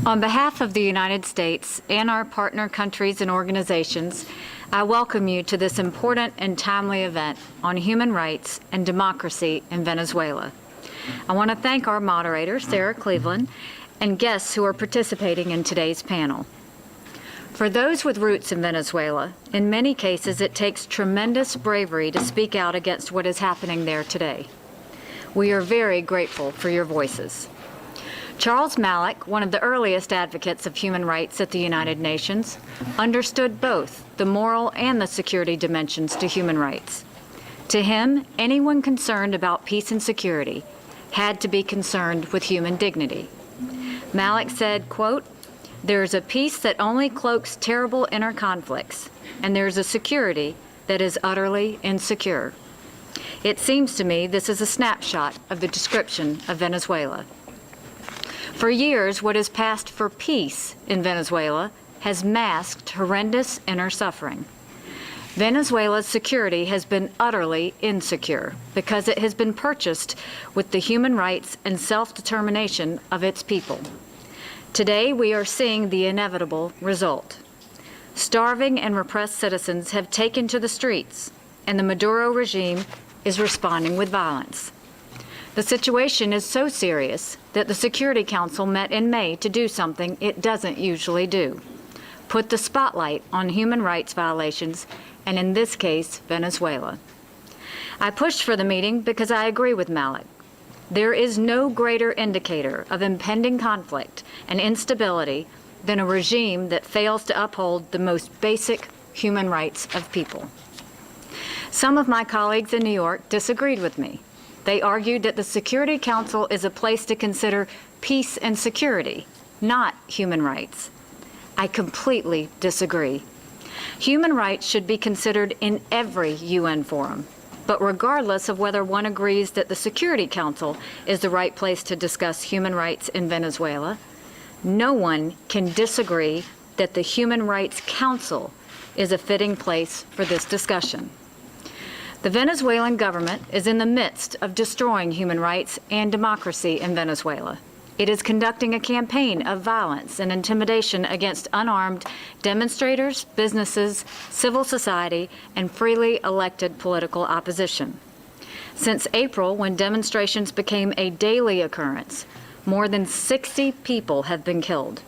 On behalf of the United States and our partner countries and organizations, I welcome you to this important and timely event on human rights and democracy in Venezuela. I want to thank our moderator, Sarah Cleveland, and guests who are participating in today's panel. For those with roots in Venezuela, in many cases it takes tremendous bravery to speak out against what is happening there today. We are very grateful for your voices. Charles Malik, one of the earliest advocates of human rights at the United Nations, understood both the moral and the security dimensions to human rights. To him, anyone concerned about peace and security had to be concerned with human dignity. Malik said, quote, "There is a peace that only cloaks terrible inner conflicts, and there is a security that is utterly insecure." It seems to me this is a snapshot of the description of Venezuela. For years, what has passed for peace in Venezuela has masked horrendous inner suffering. Venezuela's security has been utterly insecure because it has been purchased with the human rights and self-determination of its people. Today, we are seeing the inevitable result. Starving and repressed citizens have taken to the streets, and the Maduro regime is responding with violence. The situation is so serious that the Security Council met in May to do something it doesn't usually do: put the spotlight on human rights violations, and in this case, Venezuela. I pushed for the meeting because I agree with Malik. There is no greater indicator of impending conflict and instability than a regime that fails to uphold the most basic human rights of people. Some of my colleagues in New York disagreed with me. They argued that the Security Council is a place to consider peace and security, not human rights. I completely disagree. Human rights should be considered in every UN forum, but regardless of whether one agrees that the Security Council is the right place to discuss human rights in Venezuela, no one can disagree that the Human Rights Council is a fitting place for this discussion. The Venezuelan government is in the midst of destroying human rights and democracy in Venezuela. It is conducting a campaign of violence and intimidation against unarmed demonstrators, businesses, civil society, and freely elected political opposition. Since April, when demonstrations became a daily occurrence, more than 60 people have been killed,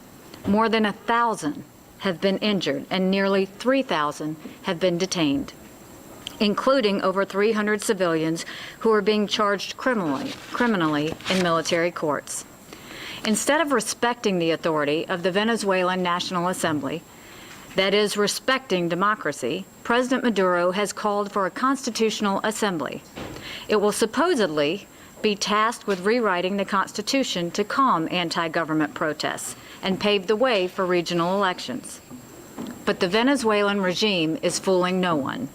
more than 1,000 have been injured, and nearly 3,000 have been detained, including over 300 civilians who are being charged criminally in military courts. Instead of respecting the authority of the Venezuelan National Assembly, that is, respecting democracy, President Maduro has called for a constitutional assembly. It will supposedly be tasked with rewriting the Constitution to calm anti-government protests and pave the way for regional elections. But the Venezuelan regime is fooling no one.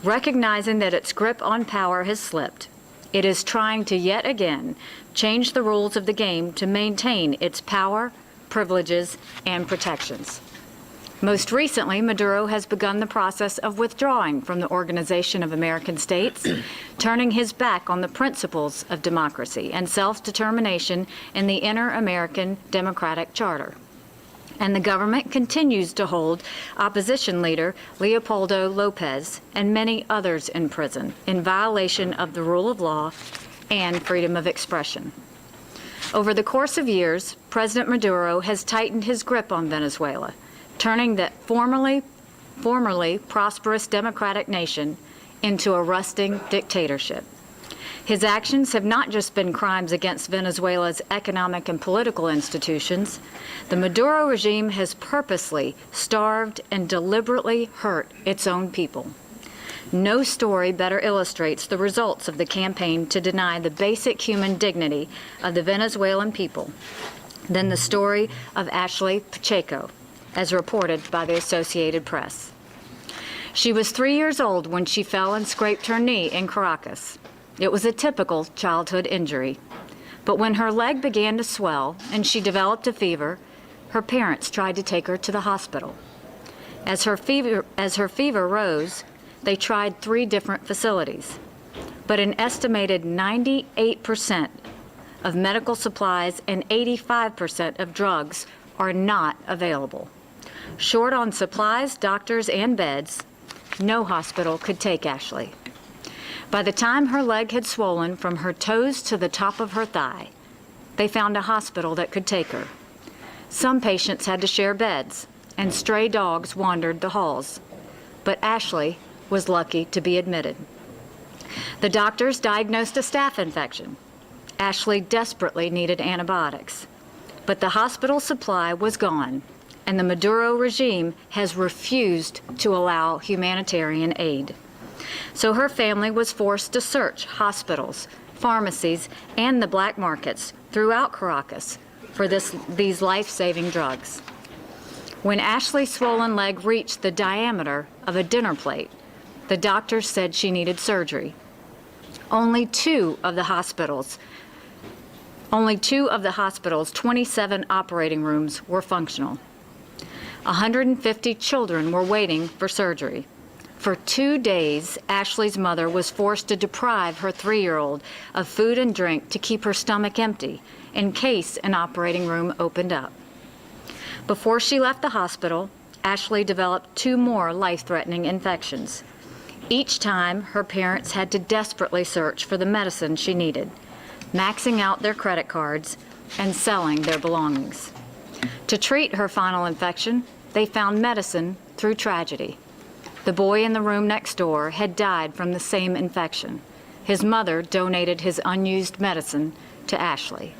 Recognizing that its grip on power has slipped, it is trying to yet again change the rules of the game to maintain its power, privileges, and protections. Most recently, Maduro has begun the process of withdrawing from the Organization of American States, turning his back on the principles of democracy and self-determination in the Inter-American Democratic Charter. And the government continues to hold opposition leader Leopoldo Lopez and many others in prison in violation of the rule of law and freedom of expression. Over the course of years, President Maduro has tightened his grip on Venezuela, turning that formerly prosperous democratic nation into a rusting dictatorship. His actions have not just been crimes against Venezuela's economic and political institutions. The Maduro regime has purposely starved and deliberately hurt its own people. No story better illustrates the results of the campaign to deny the basic human dignity of the Venezuelan people than the story of Ashley Pacheco, as reported by the Associated Press. She was 3 years old when she fell and scraped her knee in Caracas. It was a typical childhood injury. But when her leg began to swell and she developed a fever, her parents tried to take her to the hospital. As her fever rose, they tried 3 different facilities. But an estimated 98% of medical supplies and 85% of drugs are not available. Short on supplies, doctors, and beds, no hospital could take Ashley. By the time her leg had swollen from her toes to the top of her thigh, they found a hospital that could take her. Some patients had to share beds, and stray dogs wandered the halls. But Ashley was lucky to be admitted. The doctors diagnosed a staph infection. Ashley desperately needed antibiotics. But the hospital supply was gone, and the Maduro regime has refused to allow humanitarian aid. So her family was forced to search hospitals, pharmacies, and the black markets throughout Caracas for these life-saving drugs. When Ashley's swollen leg reached the diameter of a dinner plate, the doctors said she needed surgery. Only two of the hospital's 27 operating rooms were functional. 150 children were waiting for surgery. For 2 days, Ashley's mother was forced to deprive her 3-year-old of food and drink to keep her stomach empty in case an operating room opened up. Before she left the hospital, Ashley developed 2 more life-threatening infections. Each time, her parents had to desperately search for the medicine she needed, maxing out their credit cards and selling their belongings. To treat her final infection, they found medicine through tragedy. The boy in the room next door had died from the same infection. His mother donated his unused medicine to Ashley.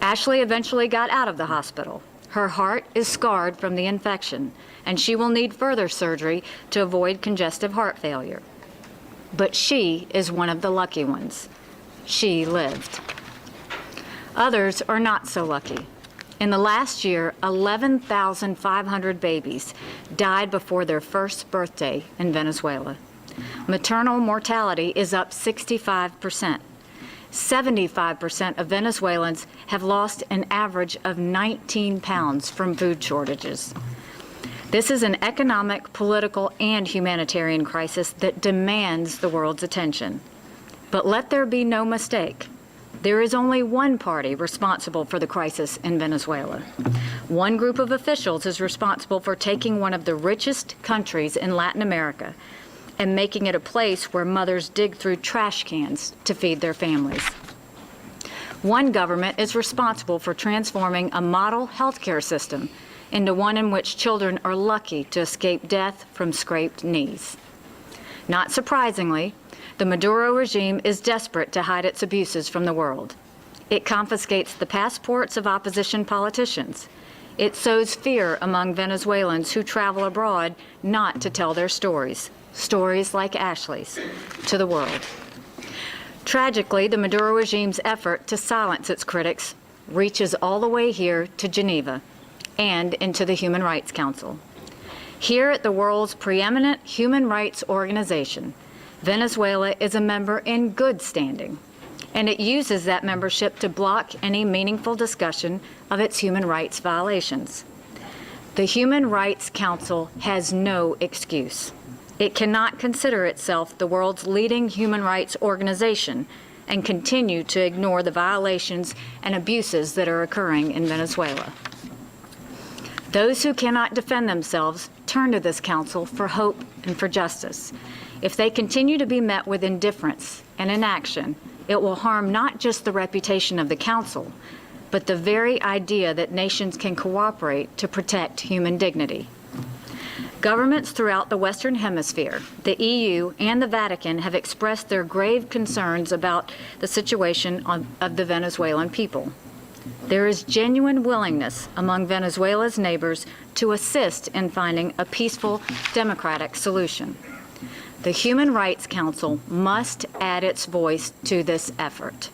Ashley eventually got out of the hospital. Her heart is scarred from the infection, and she will need further surgery to avoid congestive heart failure. But she is one of the lucky ones. She lived. Others are not so lucky. In the last year, 11,500 babies died before their first birthday in Venezuela. Maternal mortality is up 65%. 75% of Venezuelans have lost an average of 19 pounds from food shortages. This is an economic, political, and humanitarian crisis that demands the world's attention. But let there be no mistake. There is only one party responsible for the crisis in Venezuela. One group of officials is responsible for taking one of the richest countries in Latin America and making it a place where mothers dig through trash cans to feed their families. One government is responsible for transforming a model healthcare system into one in which children are lucky to escape death from scraped knees. Not surprisingly, the Maduro regime is desperate to hide its abuses from the world. It confiscates the passports of opposition politicians. It sows fear among Venezuelans who travel abroad not to tell their stories like Ashley's, to the world. Tragically, the Maduro regime's effort to silence its critics reaches all the way here to Geneva and into the Human Rights Council. Here at the world's preeminent human rights organization, Venezuela is a member in good standing, and it uses that membership to block any meaningful discussion of its human rights violations. The Human Rights Council has no excuse. It cannot consider itself the world's leading human rights organization and continue to ignore the violations and abuses that are occurring in Venezuela. Those who cannot defend themselves turn to this council for hope and for justice. If they continue to be met with indifference and inaction, it will harm not just the reputation of the council, but the very idea that nations can cooperate to protect human dignity. Governments throughout the Western Hemisphere, the EU, and the Vatican have expressed their grave concerns about the situation of the Venezuelan people. There is genuine willingness among Venezuela's neighbors to assist in finding a peaceful, democratic solution. The Human Rights Council must add its voice to this effort.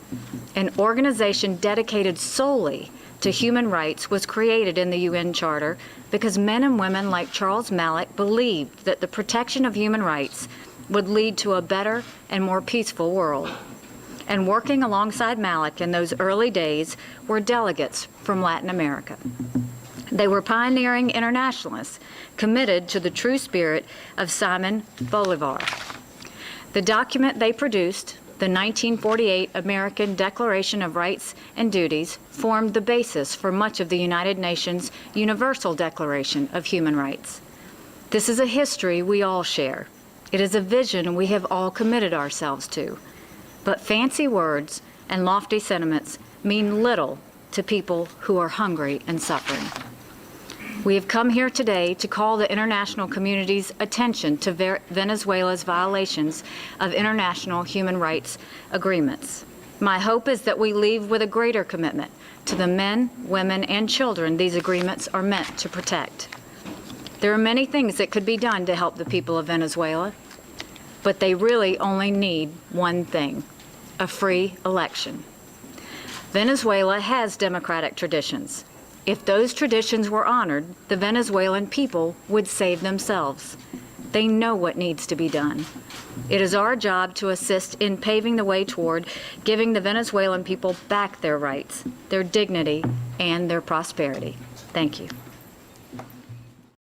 An organization dedicated solely to human rights was created in the UN Charter because men and women like Charles Malik believed that the protection of human rights would lead to a better and more peaceful world. And working alongside Malik in those early days were delegates from Latin America. They were pioneering internationalists committed to the true spirit of Simon Bolivar. The document they produced, The 1948 American Declaration of Rights and Duties formed the basis for much of the United Nations Universal Declaration of Human Rights. This is a history we all share. It is a vision we have all committed ourselves to. But fancy words and lofty sentiments mean little to people who are hungry and suffering. We have come here today to call the international community's attention to Venezuela's violations of international human rights agreements. My hope is that we leave with a greater commitment to the men, women, and children these agreements are meant to protect. There are many things that could be done to help the people of Venezuela, but they really only need one thing: a free election. Venezuela has democratic traditions. If those traditions were honored, the Venezuelan people would save themselves. They know what needs to be done. It is our job to assist in paving the way toward giving the Venezuelan people back their rights, their dignity, and their prosperity. Thank you.